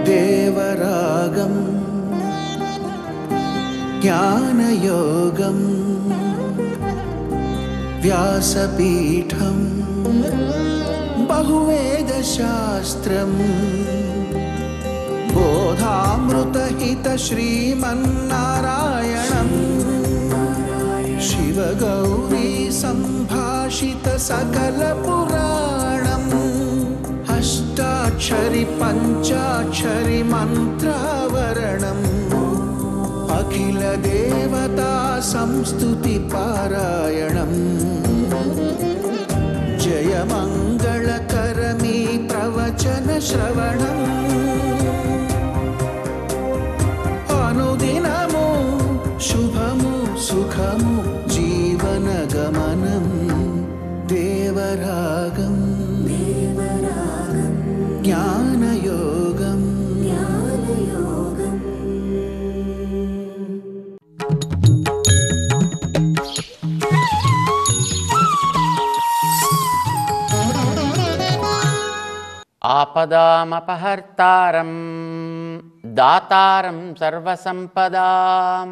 దేవరాగం జ్ఞానయోగం వ్యాసపీఠం బహువేదశాస్త్రం బోధామృతహిత శ్రీమన్నారాయణం శివగౌరీ సంభాషిత సకల పురాణం అష్టాక్షరి పంచాక్షరి మంత్రావరణం అఖిల దేవతా సంస్తుతి పారాయణం జయమంగళకరమీ ప్రవచన శ్రవణం అనుదినము శుభము సుఖము జీవన గమనం దేవరాగం జ్ఞానయోగం ఆపదామపహర్తారం దాతారం సర్వసంపదాం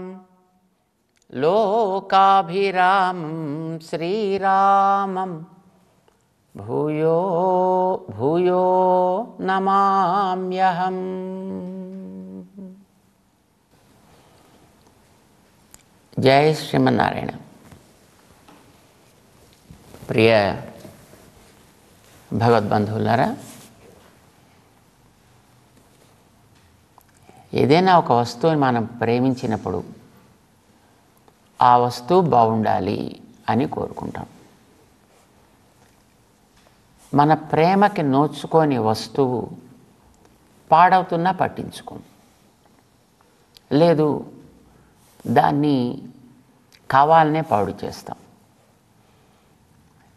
లోకాభిరామం శ్రీరామం భూయో భూయో నమామ్యహం. జై శ్రీమన్నారాయణ. ప్రియ భగవద్బంధువులారా, ఏదైనా ఒక వస్తువుని మనం ప్రేమించినప్పుడు ఆ వస్తువు బాగుండాలి అని కోరుకుంటాం. మన ప్రేమకి నోచుకొని వస్తువు పాడవుతున్నా పట్టించుకోం, లేదు దాన్ని కావాలనే పాడు చేస్తాం.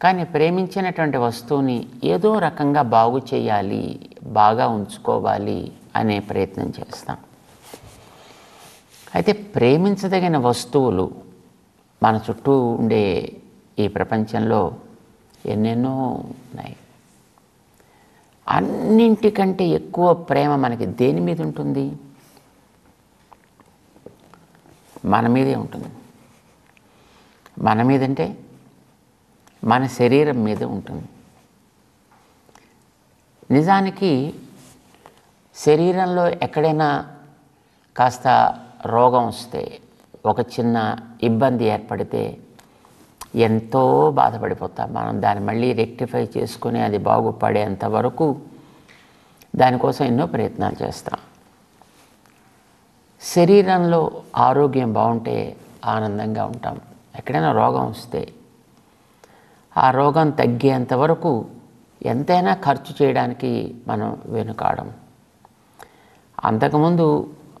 కానీ ప్రేమించినటువంటి వస్తువుని ఏదో రకంగా బాగు చేయాలి, బాగా ఉంచుకోవాలి అనే ప్రయత్నం చేస్తాం. అయితే ప్రేమించదగిన వస్తువులు మన చుట్టూ ఉండే ఈ ప్రపంచంలో ఎన్నెన్నో ఉన్నాయి. అన్నింటికంటే ఎక్కువ ప్రేమ మనకి దేని మీద ఉంటుంది? మన మీదే ఉంటుంది. మన మీదంటే మన శరీరం మీద ఉంటుంది. నిజానికి శరీరంలో ఎక్కడైనా కాస్త రోగం వస్తే, ఒక చిన్న ఇబ్బంది ఏర్పడితే ఎంతో బాధపడిపోతాం మనం. దాన్ని మళ్ళీ రెక్టిఫై చేసుకుని అది బాగుపడేంత వరకు దానికోసం ఎన్నో ప్రయత్నాలు చేస్తాం. శరీరంలో ఆరోగ్యం బాగుంటే ఆనందంగా ఉంటాం. ఎక్కడైనా రోగం వస్తే ఆ రోగం తగ్గేంత వరకు ఎంతైనా ఖర్చు చేయడానికి మనం వెనుకాడం. అంతకుముందు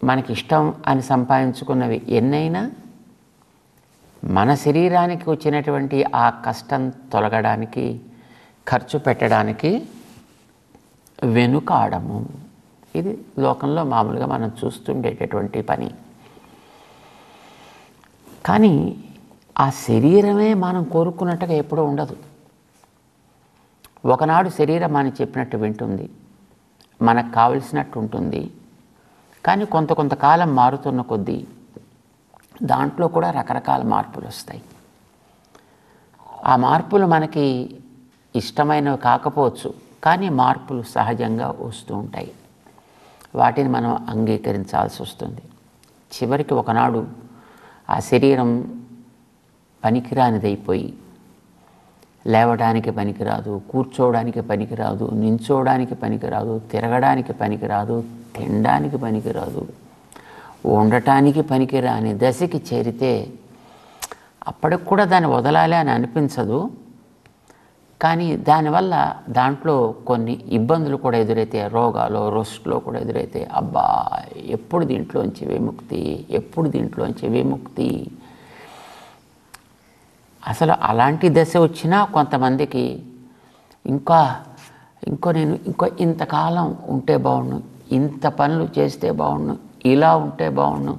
మనకి ఇష్టం అని సంపాదించుకున్నవి ఎన్నైనా మన శరీరానికి వచ్చినటువంటి ఆ కష్టం తొలగడానికి ఖర్చు పెట్టడానికి వెనుకాడము. ఇది లోకంలో మామూలుగా మనం చూస్తుండేటటువంటి పని. కానీ ఆ శరీరమే మనం కోరుకున్నట్టుగా ఎప్పుడూ ఉండదు. ఒకనాడు శరీరం అని చెప్పినట్టు వింటుంది, మనకు కావలసినట్టు ఉంటుంది. కానీ కొంతకాలం మారుతున్న కొద్దీ దాంట్లో కూడా రకరకాల మార్పులు వస్తాయి. ఆ మార్పులు మనకి ఇష్టమైనవి కాకపోవచ్చు, కానీ మార్పులు సహజంగా వస్తూ ఉంటాయి. వాటిని మనం అంగీకరించాల్సి వస్తుంది. చివరికి ఒకనాడు ఆ శరీరం పనికిరానిదైపోయి, లేవడానికి పనికిరాదు, కూర్చోవడానికి పనికిరాదు, నించోవడానికి పనికిరాదు, తిరగడానికి పనికిరాదు, తినడానికి పనికిరాదు, ఉండటానికి పనికిరాని దశకి చేరితే అప్పటికి కూడా దాన్ని వదలాలి అని అనిపించదు. కానీ దానివల్ల దాంట్లో కొన్ని ఇబ్బందులు కూడా ఎదురైతే, రోగాలు రోస్ట్లో కూడా ఎదురైతే, అబ్బా ఎప్పుడు దీంట్లోంచి విముక్తి, ఎప్పుడు దీంట్లోంచి విముక్తి. అసలు అలాంటి దశ వచ్చినా కొంతమందికి నేను ఇంతకాలం ఉంటే బాగుండు, ఇంత పనులు చేస్తే బాగుండు, ఇలా ఉంటే బాగుండు,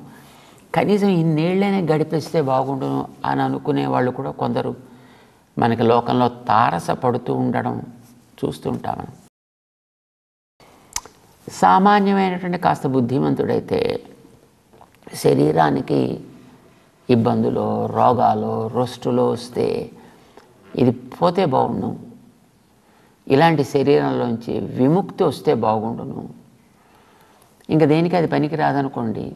కనీసం ఇన్నేళ్ళనే గడిపిస్తే బాగుండును అని అనుకునే వాళ్ళు కూడా కొందరు మనకి లోకంలో తారసపడుతూ ఉండడం చూస్తుంటాం మనం. సామాన్యమైనటువంటి కాస్త బుద్ధిమంతుడైతే శరీరానికి ఇబ్బందులు, రోగాలు, రొస్టులు వస్తే ఇది పోతే బాగుండు, ఇలాంటి శరీరంలోంచి విముక్తి వస్తే బాగుండును, ఇంకా దేనికి అది పనికి రాదనుకోండి,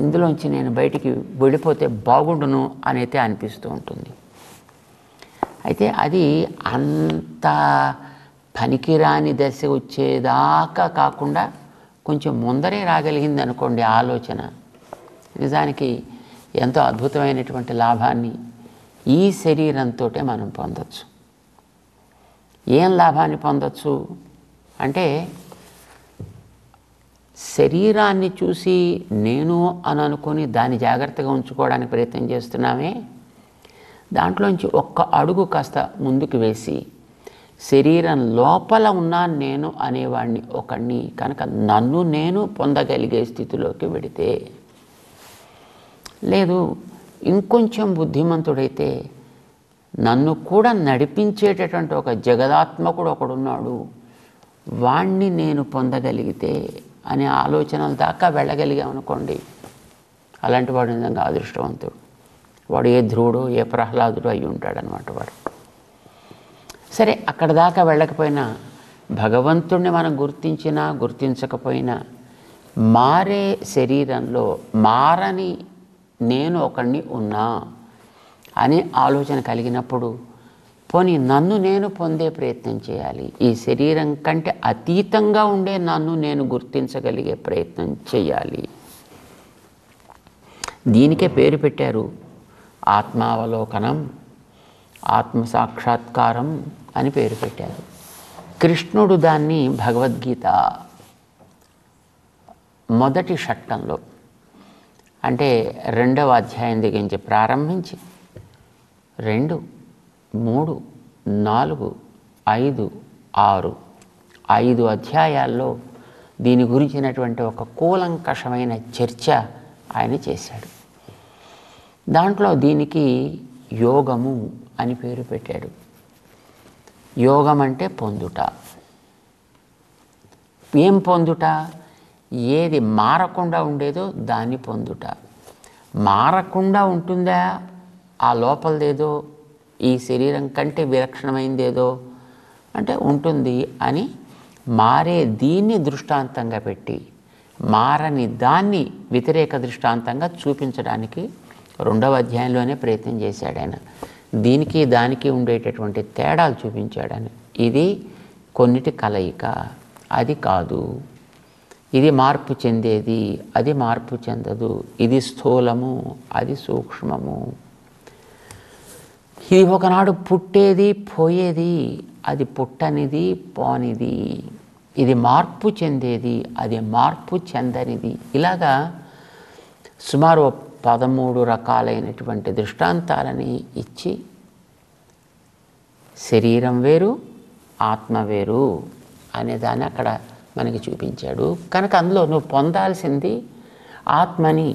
ఇందులోంచి నేను బయటికి వెళ్ళిపోతే బాగుండును అనైతే అనిపిస్తూ ఉంటుంది. అయితే అది అంత పనికిరాని దశ వచ్చేదాకా కాకుండా కొంచెం ముందరే రాగలిగింది అనుకోండి ఆలోచన, నిజానికి ఎంతో అద్భుతమైనటువంటి లాభాన్ని ఈ శరీరంతో మనం పొందొచ్చు. ఏం లాభాన్ని పొందొచ్చు అంటే, శరీరాన్ని చూసి నేను అని అనుకొని దాన్ని జాగ్రత్తగా ఉంచుకోవడానికి ప్రయత్నం చేస్తున్నామే, దాంట్లోంచి ఒక్క అడుగు కాస్త ముందుకు వేసి శరీరం లోపల ఉన్న నేను అనేవాడిని ఒకడిని కనుక నన్ను నేను పొందగలిగే స్థితిలోకి వెడితే, లేదు ఇంకొంచెం బుద్ధిమంతుడైతే నన్ను కూడా నడిపించేటటువంటి ఒక జగదాత్మకుడు ఒకడున్నాడు, వాణ్ణి నేను పొందగలిగితే అనే ఆలోచనల దాకా వెళ్ళగలిగామనుకోండి, అలాంటి వాడు నిజంగా అదృష్టవంతుడు. వాడు ఏ ధ్రువుడు ఏ ప్రహ్లాదుడు అయి ఉంటాడనమాట వాడు. సరే, అక్కడ దాకా వెళ్ళకపోయినా భగవంతుణ్ణి మనం గుర్తించినా గుర్తించకపోయినా మారే శరీరంలో మారని నేను ఒకడిని ఉన్నా అనే ఆలోచన కలిగినప్పుడు పోనీ నన్ను నేను పొందే ప్రయత్నం చేయాలి, ఈ శరీరం కంటే అతీతంగా ఉండే నన్ను నేను గుర్తించగలిగే ప్రయత్నం చేయాలి. దీనికే పేరు పెట్టారు ఆత్మావలోకనం, ఆత్మసాక్షాత్కారం అని పేరు పెట్టారు. కృష్ణుడు దాన్ని భగవద్గీత మొదటి షట్టంలో అంటే 2వ అధ్యాయం దగ్గర నుంచి ప్రారంభించి 2, 3, 4, 5, 6 5 అధ్యాయాల్లో దీని గురించినటువంటి ఒక కూలంకషమైన చర్చ ఆయన చేశాడు. దాంట్లో దీనికి యోగము అని పేరు పెట్టాడు. యోగం అంటే పొందుట. ఏం పొందుట? ఏది మారకుండా ఉండేదో దాన్ని పొందుట. మారకుండా ఉంటుందా ఆ లోపలదేదో, ఈ శరీరం కంటే విలక్షణమైందేదో అంటే ఉంటుంది అని మారే దీన్ని దృష్టాంతంగా పెట్టి మారని దాన్ని వ్యతిరేక దృష్టాంతంగా చూపించడానికి 2వ అధ్యాయంలోనే ప్రయత్నం చేశాడు ఆయన. దీనికి దానికి ఉండేటటువంటి తేడాలు చూపించాడని. ఇది కొన్నిటి కలయిక, అది కాదు. ఇది మార్పు చెందేది, అది మార్పు చెందదు. ఇది స్థూలము, అది సూక్ష్మము. ఇది ఒకనాడు పుట్టేది పోయేది, అది పుట్టనిది పోనిది. ఇది మార్పు చెందేది, అది మార్పు చెందనిది. ఇలాగా సుమారు 13 రకాలైనటువంటి దృష్టాంతాలని ఇచ్చి శరీరం వేరు ఆత్మ వేరు అనేదాన్ని అక్కడ మనకి చూపించాడు. కనుక అందులో నువ్వు పొందాల్సింది ఆత్మని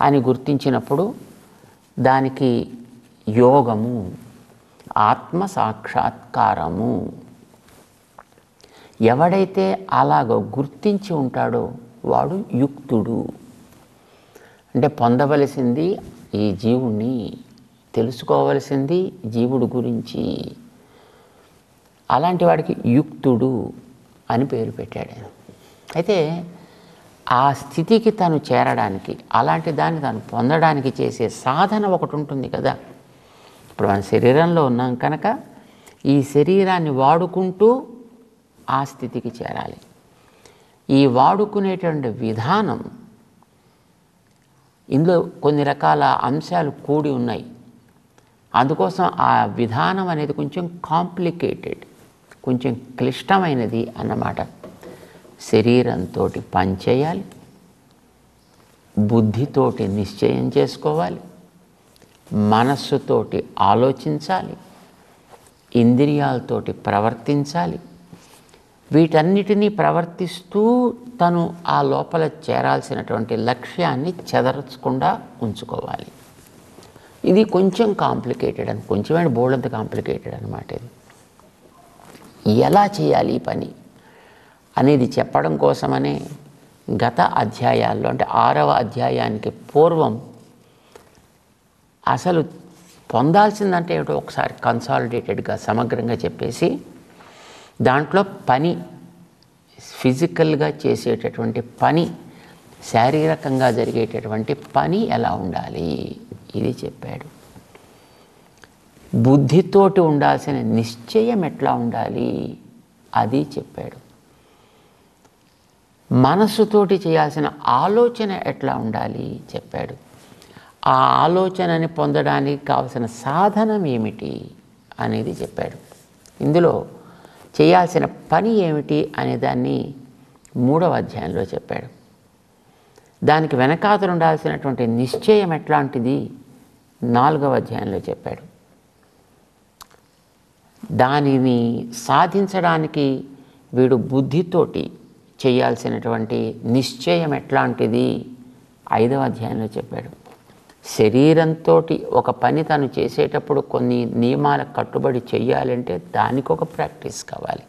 అని గుర్తించినప్పుడు దానికి యోగము, ఆత్మ సాక్షాత్కారము. ఎవడైతే అలాగో గుర్తించి ఉంటాడో వాడు యుక్తుడు. అంటే పొందవలసింది ఈ జీవుణ్ణి, తెలుసుకోవలసింది జీవుడు గురించి. అలాంటి వాడికి యుక్తుడు అని పేరు పెట్టాడు. అయితే ఆ స్థితికి తను చేరడానికి, అలాంటి దాన్ని తను పొందడానికి చేసే సాధన ఒకటి ఉంటుంది కదా. ఇప్పుడు మన శరీరంలో ఉన్నాం కనుక ఈ శరీరాన్ని వాడుకుంటూ ఆ స్థితికి చేరాలి. ఈ వాడుకునేటువంటి విధానం, ఇందులో కొన్ని రకాల అంశాలు కూడి ఉన్నాయి. అందుకోసం ఆ విధానం అనేది కొంచెం కాంప్లికేటెడ్, కొంచెం క్లిష్టమైనది అన్నమాట. శరీరంతో పనిచేయాలి, బుద్ధితోటి నిశ్చయం చేసుకోవాలి, మనస్సుతోటి ఆలోచించాలి, ఇంద్రియాలతోటి ప్రవర్తించాలి. వీటన్నిటినీ ప్రవర్తిస్తూ తను ఆ లోపల చేరాల్సినటువంటి లక్ష్యాన్ని చెదరచకుండా ఉంచుకోవాలి. ఇది కొంచెం కాంప్లికేటెడ్ అని, కొంచెం బోల్డంత కాంప్లికేటెడ్ అనమాట. ఇది ఎలా చేయాలి ఈ పని అనేది చెప్పడం కోసమనే గత అధ్యాయాల్లో, అంటే 6వ అధ్యాయానికి పూర్వం అసలు పొందాల్సిందంటే ఏమిటో ఒకసారి కన్సాలిడేటెడ్గా సమగ్రంగా చెప్పేసి, దాంట్లో పని, ఫిజికల్గా చేసేటటువంటి పని, శారీరకంగా జరిగేటటువంటి పని ఎలా ఉండాలి ఇది చెప్పాడు. బుద్ధితోటి ఉండాల్సిన నిశ్చయం ఎట్లా ఉండాలి అది చెప్పాడు. మనస్సుతోటి చేయాల్సిన ఆలోచన ఎట్లా ఉండాలి చెప్పాడు. ఆ ఆలోచనని పొందడానికి కావలసిన సాధనం ఏమిటి అనేది చెప్పాడు. ఇందులో చేయాల్సిన పని ఏమిటి అనే దాన్ని 3వ అధ్యాయంలో చెప్పాడు. దానికి వెనకాతలు ఉండాల్సినటువంటి నిశ్చయం ఎట్లాంటిది 4వ అధ్యాయంలో చెప్పాడు. దానిని సాధించడానికి వీడు బుద్ధితోటి చేయాల్సినటువంటి నిశ్చయం ఎట్లాంటిది 5వ అధ్యాయంలో చెప్పాడు. శరీరంతో ఒక పని తను చేసేటప్పుడు కొన్ని నియమాలకు కట్టుబడి చేయాలంటే దానికి ఒక ప్రాక్టీస్ కావాలి.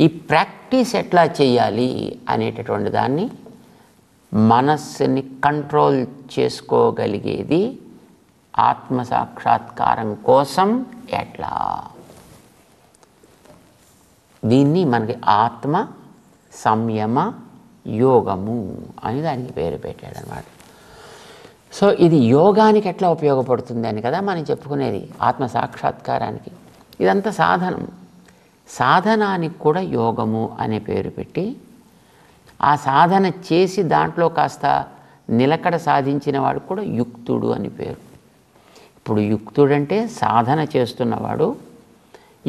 ఈ ప్రాక్టీస్ ఎట్లా చేయాలి అనేటటువంటి దాన్ని, మనస్సుని కంట్రోల్ చేసుకోగలిగేది ఆత్మసాక్షాత్కారం కోసం ఎట్లా, దీన్ని మనకి ఆత్మ సంయమ యోగము అని దానికి పేరు పెట్టాడు అన్నమాట. సో ఇది యోగానికి ఎట్లా ఉపయోగపడుతుంది అని కదా మనం చెప్పుకునేది, ఆత్మ సాక్షాత్కారానికి. ఇదంతా సాధనం. సాధనానికి కూడా యోగము అనే పేరు పెట్టి, ఆ సాధన చేసి దాంట్లో కాస్త నిలకడ సాధించిన వాడు కూడా యుక్తుడు అని పేరు. ఇప్పుడు యుక్తుడంటే సాధన చేస్తున్నవాడు,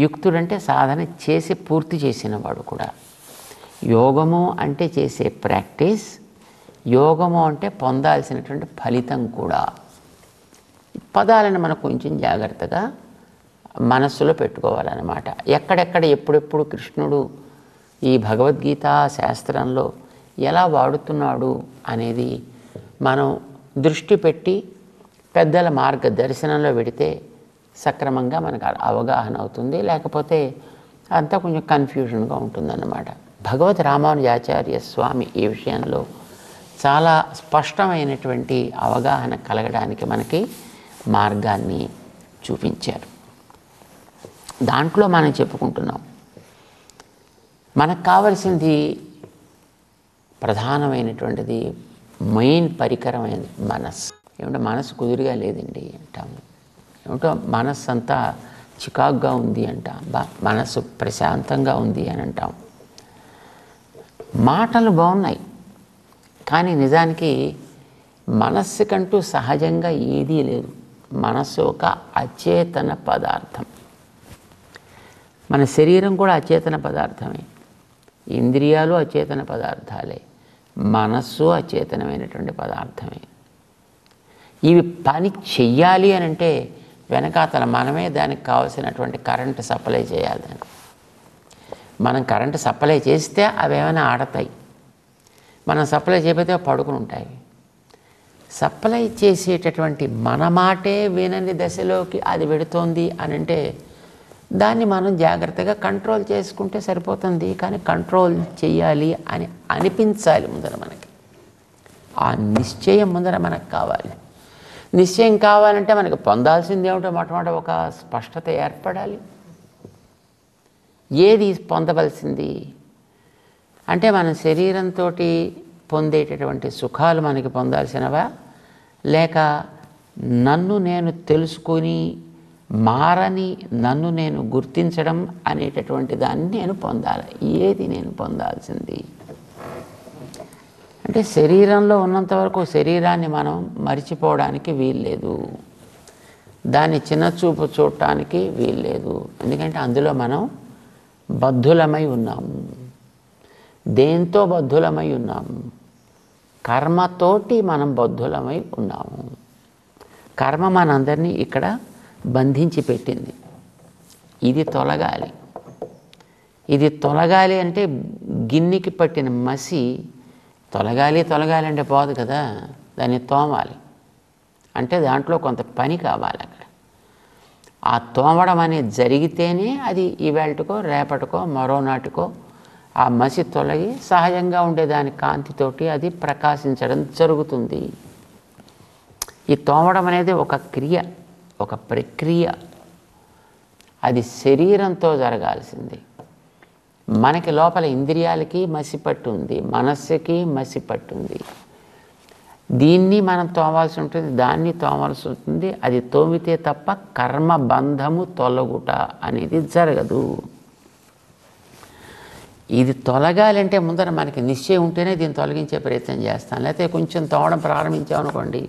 యుక్తుడంటే సాధన చేసి పూర్తి చేసినవాడు కూడా. యోగము అంటే చేసే ప్రాక్టీస్, యోగము అంటే పొందాల్సినటువంటి ఫలితం కూడా. పదాలను మనం కొంచెం జాగ్రత్తగా మనస్సులో పెట్టుకోవాలన్నమాట. ఎక్కడెక్కడ ఎప్పుడెప్పుడు కృష్ణుడు ఈ భగవద్గీత శాస్త్రంలో ఎలా వాడుతున్నాడు అనేది మనం దృష్టి పెట్టి పెద్దల మార్గదర్శనంలో పెడితే సక్రమంగా మనకు అవగాహన అవుతుంది. లేకపోతే అంతా కొంచెం కన్ఫ్యూజన్గా ఉంటుందన్నమాట. భగవద్ రామానుజాచార్య స్వామి ఈ విషయంలో చాలా స్పష్టమైనటువంటి అవగాహన కలగడానికి మనకి మార్గాన్ని చూపించారు. దాంట్లో మనం చెప్పుకుంటున్నాం, మనకు కావలసింది ప్రధానమైనటువంటిది, మెయిన్ పరికరమైనది మనస్సు. ఏమంటే మనసు కుదురుగా లేదండి అంటాము, ఏమిటో మనస్సు అంతా చికాకుగా ఉంది అంటాం, మనస్సు ప్రశాంతంగా ఉంది అని అంటాం. మాటలు బాగున్నాయి, కానీ నిజానికి మనస్సుకంటూ సహజంగా ఏదీ లేదు. మనస్సు ఒక అచేతన పదార్థం. మన శరీరం కూడా అచేతన పదార్థమే, ఇంద్రియాలు అచేతన పదార్థాలే, మనస్సు అచేతనమైనటువంటి పదార్థమే. ఇవి పని చెయ్యాలి అని అంటే వెనకాతల మనమే దానికి కావాల్సినటువంటి కరెంటు సప్లై చేయాలి. దానికి మనం కరెంటు సప్లై చేస్తే అవి ఏమైనా ఆడతాయి, మనం సప్లై చేయకపోతే పడుకుని ఉంటాయి. సప్లై చేసేటటువంటి మన మాటే వినని దశలోకి అది పెడుతోంది అని అంటే దాన్ని మనం జాగ్రత్తగా కంట్రోల్ చేసుకుంటే సరిపోతుంది. కానీ కంట్రోల్ చేయాలి అని అనిపించాలి ముందర మనకి, ఆ నిశ్చయం ముందర మనకు కావాలి. నిశ్చయం కావాలంటే మనకు పొందాల్సింది ఏమిటో మొట్టమొదట ఒక స్పష్టత ఏర్పడాలి. ఏది పొందవలసింది అంటే మన శరీరంతో పొందేటటువంటి సుఖాలు మనకి పొందాల్సినవా, లేక నన్ను నేను తెలుసుకొని మారని నన్ను నేను గుర్తించడం అనేటటువంటి దాన్ని నేను పొందాలి. ఏది నేను పొందాల్సింది అంటే శరీరంలో ఉన్నంత వరకు శరీరాన్ని మనం మరిచిపోవడానికి వీల్లేదు, దాన్ని చిన్నచూపు చూడటానికి వీల్లేదు. ఎందుకంటే అందులో మనం బద్ధులమై ఉన్నాము. దేంతో బద్ధులమై ఉన్నాము? కర్మతోటి మనం బద్ధులమై ఉన్నాము. కర్మ మనందరినీ ఇక్కడ బంధించి పెట్టింది. ఇది తొలగాలి. ఇది తొలగాలి అంటే గిన్నెకి పట్టిన మసి తొలగాలి అంటే పోదు కదా, దాన్ని తోమాలి. అంటే దాంట్లో కొంత పని కావాలి అక్కడ. ఆ తోమడం అనేది జరిగితేనే అది ఈవేళకో రేపటికో మరో నాటికో ఆ మసి తొలగి సహజంగా ఉండేదాని కాంతితోటి అది ప్రకాశించడం జరుగుతుంది. ఈ తోమడం అనేది ఒక క్రియ, ఒక ప్రక్రియ. అది శరీరంతో జరగాల్సింది. మనకి లోపల ఇంద్రియాలకి మసిపట్టు ఉంది, మనస్సుకి మసిపట్టు ఉంది. దీన్ని మనం తోమాల్సి ఉంటుంది, దాన్ని తోమాల్సి ఉంటుంది. అది తోమితే తప్ప కర్మబంధము తొలగుట అనేది జరగదు. ఇది తొలగాలంటే ముందర మనకి నిశ్చయం ఉంటేనే దీన్ని తొలగించే ప్రయత్నం చేస్తాం. లేకపోతే కొంచెం తోమడం ప్రారంభించామనుకోండి,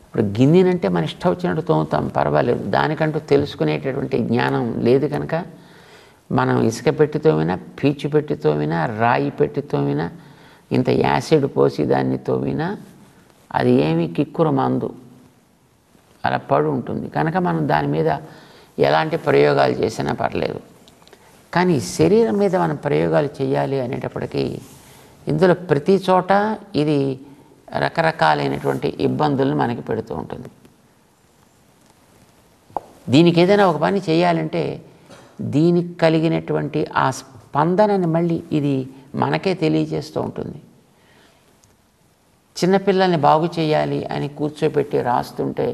ఇప్పుడు గిన్నెనంటే మన ఇష్టం వచ్చినట్టు తోముతాం, పర్వాలేదు. దానికంటూ తెలుసుకునేటటువంటి జ్ఞానం లేదు కనుక మనం ఇసుక పెట్టి తోమినా, పీచు పెట్టి తోమినా, రాయి పెట్టి తోమినా, ఇంత యాసిడ్ పోసి దాన్ని తోమినా అది ఏమీ కిక్కురు మందు అలా పడి ఉంటుంది. కనుక మనం దాని మీద ఎలాంటి ప్రయోగాలు చేసినా పర్లేదు. కానీ శరీరం మీద మనం ప్రయోగాలు చేయాలి అనేటప్పటికీ ఇందులో ప్రతి చోట ఇది రకరకాలైనటువంటి ఇబ్బందులను మనకి పెడుతూ ఉంటుంది. దీనికి ఏదైనా ఒక పని చేయాలంటే దీనికి కలిగినటువంటి ఆ స్పందనని మళ్ళీ ఇది మనకే తెలియజేస్తూ ఉంటుంది. చిన్నపిల్లల్ని బాగు చేయాలి అని కూర్చోబెట్టి రాస్తుంటే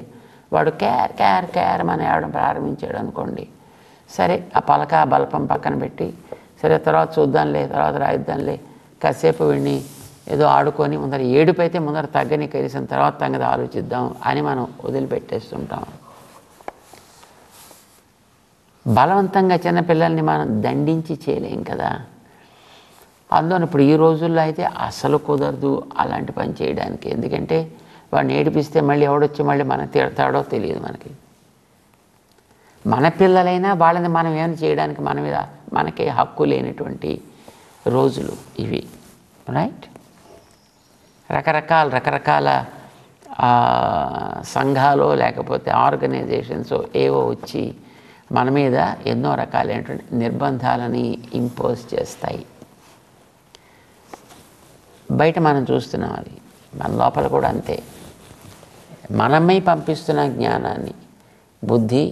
వాడు క్యార్ క్యార్ క్యార్ అని ఏడడం ప్రారంభించాడు అనుకోండి, సరే ఆ పలక బల్పం పక్కన పెట్టి సరే తర్వాత చూద్దాంలే, తర్వాత రాయిద్దాంలే, కాసేపు వీడిని ఏదో ఆడుకొని ముందర ఏడుపు అయితే ముందర తగ్గని కలిసిన తర్వాత తగ్గది ఆలోచిద్దాం అని మనం వదిలిపెట్టేస్తుంటాం. బలవంతంగా చిన్నపిల్లల్ని మనం దండించి చేయలేం కదా. అందులో ఇప్పుడు ఈ రోజుల్లో అయితే అసలు కుదరదు అలాంటి పని చేయడానికి. ఎందుకంటే వాడిని ఏడిపిస్తే మళ్ళీ ఎవడొచ్చి మళ్ళీ మనం తిడతాడో తెలియదు మనకి. మన పిల్లలైనా వాళ్ళని మనం ఏమైనా చేయడానికి మన మీద మనకే హక్కు లేనటువంటి రోజులు ఇవి. రైట్? రకరకాల సంఘాలు లేకపోతే ఆర్గనైజేషన్స్ ఏవో వచ్చి మన మీద ఎన్నో రకాలైనటువంటి నిర్బంధాలని ఇంపోజ్ చేస్తాయి. బయట మనం చూస్తున్నాం, అది మన లోపల కూడా అంతే. మనమై పంపిస్తున్న జ్ఞానాన్ని బుద్ధి,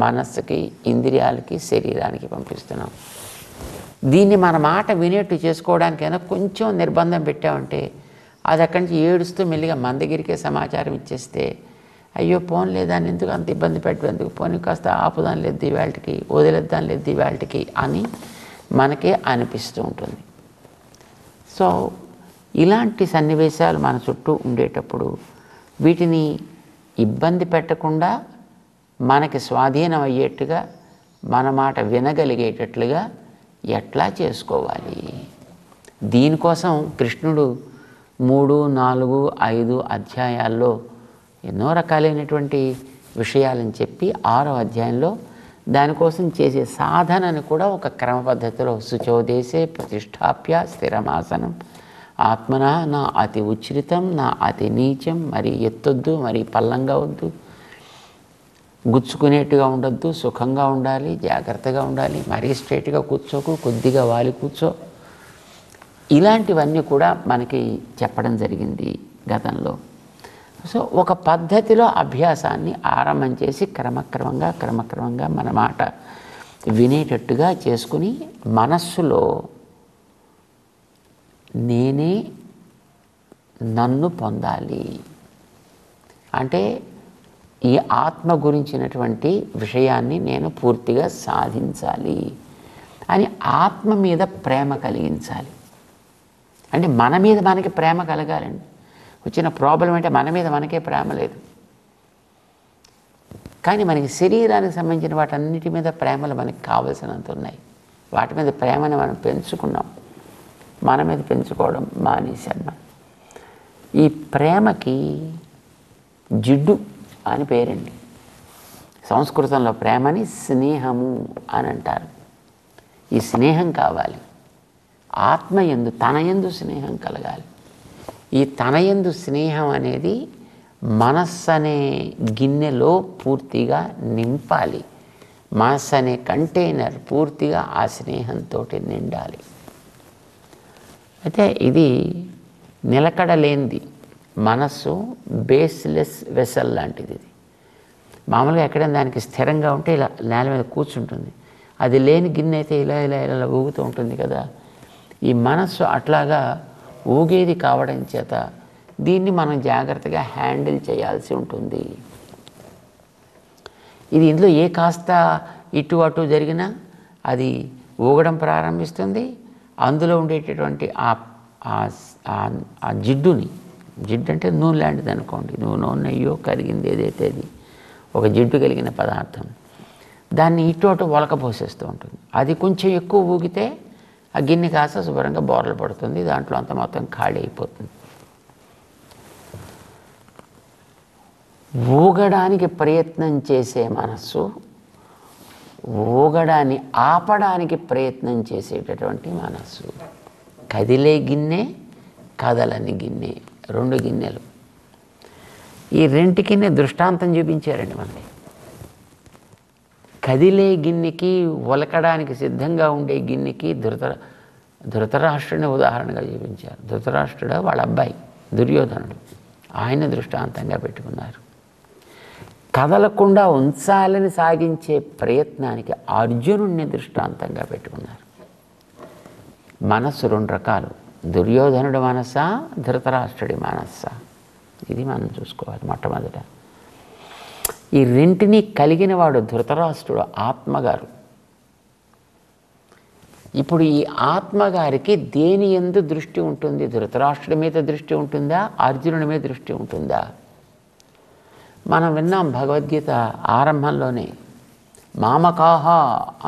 మనస్సుకి, ఇంద్రియాలకి, శరీరానికి పంపిస్తున్నాం. దీన్ని మన మాట వినేట్టు చేసుకోవడానికైనా కొంచెం నిర్బంధం పెట్టామంటే అది అక్కడి నుంచి ఏడుస్తూ మెల్లిగా మన దగ్గరికే సమాచారం ఇచ్చేస్తే, అయ్యో పోన్లే దాన్ని ఎందుకు అంత ఇబ్బంది పెట్టేందుకు, పోనీ కాస్త ఆపుదాని లేదు ఇవాళకి, వదిలేద్దాని లేదు ఇవాళకి అని మనకే అనిపిస్తూ ఉంటుంది. సో ఇలాంటి సన్నివేశాలు మన చుట్టూ ఉండేటప్పుడు వీటిని ఇబ్బంది పెట్టకుండా మనకి స్వాధీనం అయ్యేట్టుగా, మన మాట వినగలిగేటట్లుగా ఎట్లా చేసుకోవాలి? దీనికోసం కృష్ణుడు 3, 4, 5 అధ్యాయాల్లో ఎన్నో రకాలైనటువంటి విషయాలని చెప్పి 6వ అధ్యాయంలో దానికోసం చేసే సాధనని కూడా ఒక క్రమ పద్ధతిలో శుచోదేశే ప్రతిష్టాప్య స్థిరమాసనం ఆత్మన నా అతి ఉచ్ఛ్రితం నా అతి నీచం, మరి ఎత్తొద్దు మరి పల్లంగా వద్దు, గుచ్చుకునేట్టుగా ఉండొద్దు, సుఖంగా ఉండాలి, జాగ్రత్తగా ఉండాలి, మరీ స్ట్రైట్గా కూర్చోకు, కొద్దిగా వాలి కూర్చో, ఇలాంటివన్నీ కూడా మనకి చెప్పడం జరిగింది గతంలో. సో ఒక పద్ధతిలో అభ్యాసాన్ని ఆరంభం చేసి క్రమక్రమంగా మన మాట వినేటట్టుగా చేసుకుని మనస్సులో నేనే నన్ను పొందాలి అంటే ఈ ఆత్మ గురించినటువంటి విషయాన్ని నేను పూర్తిగా సాధించాలి అని ఆత్మ మీద ప్రేమ కలిగించాలి. అంటే మన మీద మనకి ప్రేమ కలగాలండి. వచ్చిన ప్రాబ్లం అంటే మన మీద మనకే ప్రేమ లేదు. కానీ మనకి శరీరానికి సంబంధించిన వాటన్నిటి మీద ప్రేమలు మనకి కావలసినంత ఉన్నాయి. వాటి మీద ప్రేమను మనం పెంచుకున్నాం, మన మీద పెంచుకోవడం మానేశాం. ఈ ప్రేమకి జిడ్డు అని పేరండి. సంస్కృతంలో ప్రేమని స్నేహము అని అంటారు. ఈ స్నేహం కావాలి. ఆత్మయందు తనయందు స్నేహం కలగాలి. ఈ తనయందు స్నేహం అనేది మనస్సు అనే గిన్నెలో పూర్తిగా నింపాలి. మనస్సు అనే కంటైనర్ పూర్తిగా ఆ స్నేహంతో నిండాలి. అయితే ఇది నిలకడలేనిది, మనస్సు బేస్లెస్ వెసల్ లాంటిది. ఇది మామూలుగా ఎక్కడైనా దానికి స్థిరంగా ఉంటే ఇలా నేల మీద కూర్చుంటుంది. అది లేని గిన్నె అయితే ఇలా ఇలా ఇలా ఊగుతూ ఉంటుంది కదా. ఈ మనస్సు అట్లాగా ఊగేది కావడం చేత దీన్ని మనం జాగ్రత్తగా హ్యాండిల్ చేయాల్సి ఉంటుంది. ఇది ఇందులో ఏ కాస్త ఇటు అటు జరిగినా అది ఊగడం ప్రారంభిస్తుంది. అందులో ఉండేటటువంటి ఆ జిడ్డుని, జిడ్డు అంటే నూనె లాంటిది అనుకోండి, నూనె నెయ్యో కరిగింది ఏదైతే అది ఒక జిడ్డు కలిగిన పదార్థం, దాన్ని ఇటు అటు ఒలకపోసేస్తూ ఉంటుంది. అది కొంచెం ఎక్కువ ఊగితే ఆ గిన్నె కాస్త శుభ్రంగా బోర్లు పడుతుంది, దాంట్లో అంత మొత్తం ఖాళీ అయిపోతుంది. ఊగడానికి ప్రయత్నం చేసే మనస్సు ఊగడాన్ని ఆపడానికి ప్రయత్నం చేసేటటువంటి మనస్సు. కదిలే గిన్నె, కదలని గిన్నె, రెండు గిన్నెలు. ఈ రెంటికి దృష్టాంతం చూపించారండి మనకి. కదిలే గిన్నెకి, ఒలకడానికి సిద్ధంగా ఉండే గిన్నెకి ధృతరాష్ట్రుని ఉదాహరణగా చూపించారు. ధృతరాష్ట్రుడు వాళ్ళ అబ్బాయి దుర్యోధనుడు, ఆయన దృష్టాంతంగా పెట్టుకున్నారు. కదలకుండా ఉంచాలని సాగించే ప్రయత్నానికి అర్జునుడిని దృష్టాంతంగా పెట్టుకున్నారు. మనస్సు రెండు రకాలు, దుర్యోధనుడి మనస్సా, ధృతరాష్ట్రుడి మనస్సా, ఇది మనం చూసుకోవాలి మొట్టమొదట. ఈ రెంటిని కలిగిన వాడు ధృతరాష్ట్రుడు ఆత్మగారు. ఇప్పుడు ఈ ఆత్మగారికి దేని యందు దృష్టి ఉంటుంది? ధృతరాష్ట్రుడి మీద దృష్టి ఉంటుందా, అర్జునుడి మీద దృష్టి ఉంటుందా? మనం విన్నాం భగవద్గీత ఆరంభంలోనే, మామకాహ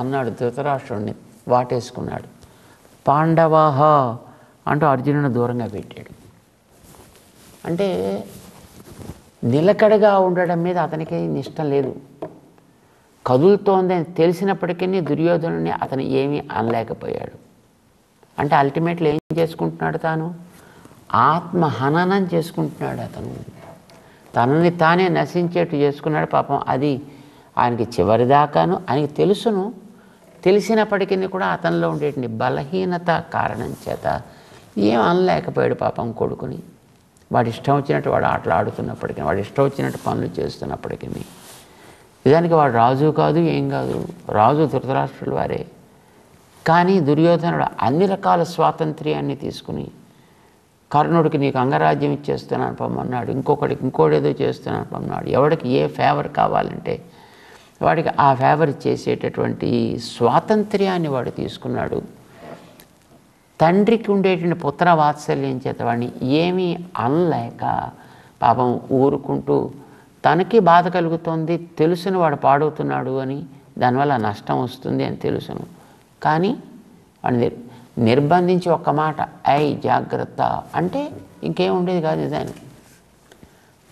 అన్నాడు ధృతరాష్ట్రుడిని వాటేసుకున్నాడు, పాండవాహ అంటూ అర్జునుడిని దూరంగా పెట్టాడు. అంటే నిలకడగా ఉండడం మీద అతనికి ఇష్టం లేదు. కదులుతోందని తెలిసినప్పటికీ దుర్యోధనుడిని అతను ఏమీ అనలేకపోయాడు. అంటే అల్టిమేట్లీ ఏం చేసుకుంటున్నాడు? తాను ఆత్మహననం చేసుకుంటున్నాడు. అతను తనని తానే నశించేట్టు చేసుకున్నాడు. పాపం అది ఆయనకి చివరిదాకాను ఆయనకి తెలుసును. తెలిసినప్పటికీ కూడా అతనిలో ఉండేటువంటి బలహీనత కారణం చేత ఏం అనలేకపోయాడు పాపం కొడుకుని. వాడి ఇష్టం వచ్చినట్టు వాడు ఆటలు ఆడుతున్నప్పటికీ, వాడి ఇష్టం వచ్చినట్టు పనులు చేస్తున్నప్పటికీ, నిజానికి వాడు రాజు కాదు, ఏం కాదు, రాజు ధృతరాష్ట్రుల వారే. కానీ దుర్యోధనుడు అన్ని రకాల స్వాతంత్ర్యాన్ని తీసుకుని, కర్ణుడికి నీకు అంగరాజ్యం ఇచ్చేస్తున్నాను పమ్మన్నాడు, ఇంకొకటికి ఇంకోటేదో చేస్తున్నాను పమ్మన్నాడు. ఎవడికి ఏ ఫేవర్ కావాలంటే వాడికి ఆ ఫేవర్ చేసేటటువంటి స్వాతంత్ర్యాన్ని వాడు తీసుకున్నాడు. తండ్రికి ఉండేటువంటి పుత్ర వాత్సల్యం చేత వాడిని ఏమీ అనలేక పాపం ఊరుకుంటూ, తనకి బాధ కలుగుతోంది, తెలుసును వాడు పాడవుతున్నాడు అని, దానివల్ల నష్టం వస్తుంది అని తెలుసును. కానీ వాడిని నిర్బంధించి ఒక్క మాట, ఐ జాగ్రత్త అంటే ఇంకేం ఉండేది కాదు నిజానికి.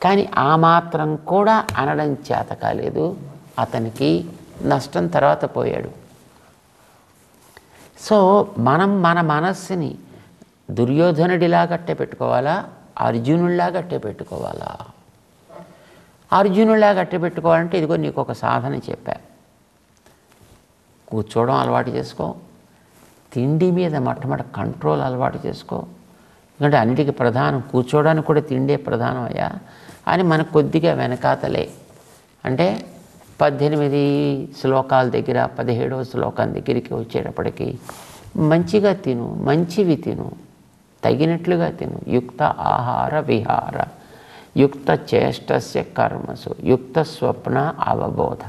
కానీ ఆ మాత్రం కూడా అనడం చేత కాలేదు అతనికి. నష్టం తర్వాత పోయాడు. సో మనం మన మనస్సుని దుర్యోధనుడిలా గట్టే పెట్టుకోవాలా, అర్జునుడిలా గట్టే పెట్టుకోవాలా? అర్జునుడిలా గట్టే పెట్టుకోవాలంటే ఇదిగో నీకు ఒక సాధన చెప్పా. కూర్చోవడం అలవాటు చేసుకో, తిండి మీద మొట్టమొదటి కంట్రోల్ అలవాటు చేసుకో. ఎందుకంటే అన్నిటికీ ప్రధానం, కూర్చోవడానికి కూడా తిండే ప్రధానం అయ్యా అని మనకు కొద్దిగా వెనకాతలే. అంటే 18 శ్లోకాల దగ్గర 17వ శ్లోకం దగ్గరికి వచ్చేటప్పటికి మంచిగా తిను, మంచివి తిను, తగినట్లుగా తిను, యుక్త ఆహార విహార, యుక్త చేష్టస్య కర్మసు, యుక్త స్వప్న అవబోధ.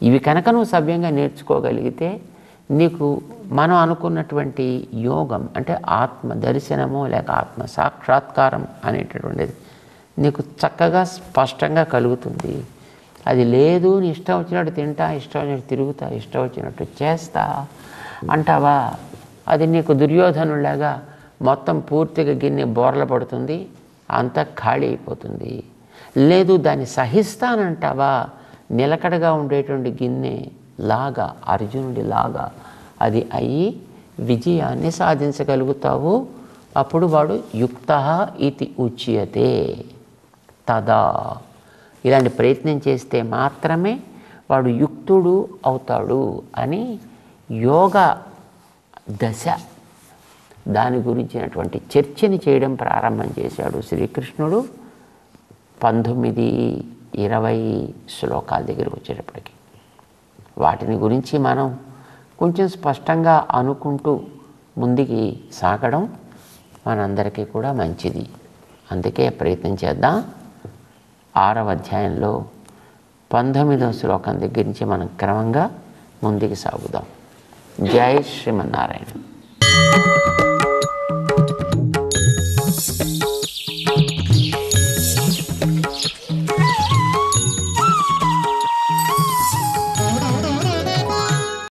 ఇవి కనుక నువ్వు సవ్యంగా నేర్చుకోగలిగితే నీకు మనం అనుకున్నటువంటి యోగం అంటే ఆత్మ దర్శనము లేక ఆత్మ సాక్షాత్కారం అనేటటువంటిది నీకు చక్కగా స్పష్టంగా కలుగుతుంది. అది లేదు, నీ ఇష్టం వచ్చినట్టు తింటా, ఇష్టం వచ్చినట్టు తిరుగుతా, ఇష్టం వచ్చినట్టు చేస్తా అంటావా, అది నీకు దుర్యోధనులాగా మొత్తం పూర్తిగా గిన్నె బోర్ల పడుతుంది, అంతా ఖాళీ అయిపోతుంది. లేదు దాన్ని సహిస్తానంటావా, నిలకడగా ఉండేటువంటి గిన్నె లాగా, అర్జునుడి లాగా అది అయ్యి విజయాన్ని సాధించగలుగుతావు. అప్పుడు వాడు యుక్తః ఇతి ఉచ్యతే తదా. ఇలాంటి ప్రయత్నం చేస్తే మాత్రమే వాడు యుక్తుడు అవుతాడు అని యోగ దశ దాని గురించినటువంటి చర్చని చేయడం ప్రారంభం చేశాడు శ్రీకృష్ణుడు 19-20 శ్లోకాల దగ్గరికి వచ్చేటప్పటికి. వాటిని గురించి మనం కొంచెం స్పష్టంగా అనుకుంటూ ముందుకి సాగడం మనందరికీ కూడా మంచిది. అందుకే ప్రయత్నం చేద్దాం. 6వ అధ్యాయంలో 19వ శ్లోకం దగ్గర నుంచి మనం క్రమంగా ముందుకు సాగుదాం. జై శ్రీమన్నారాయణ.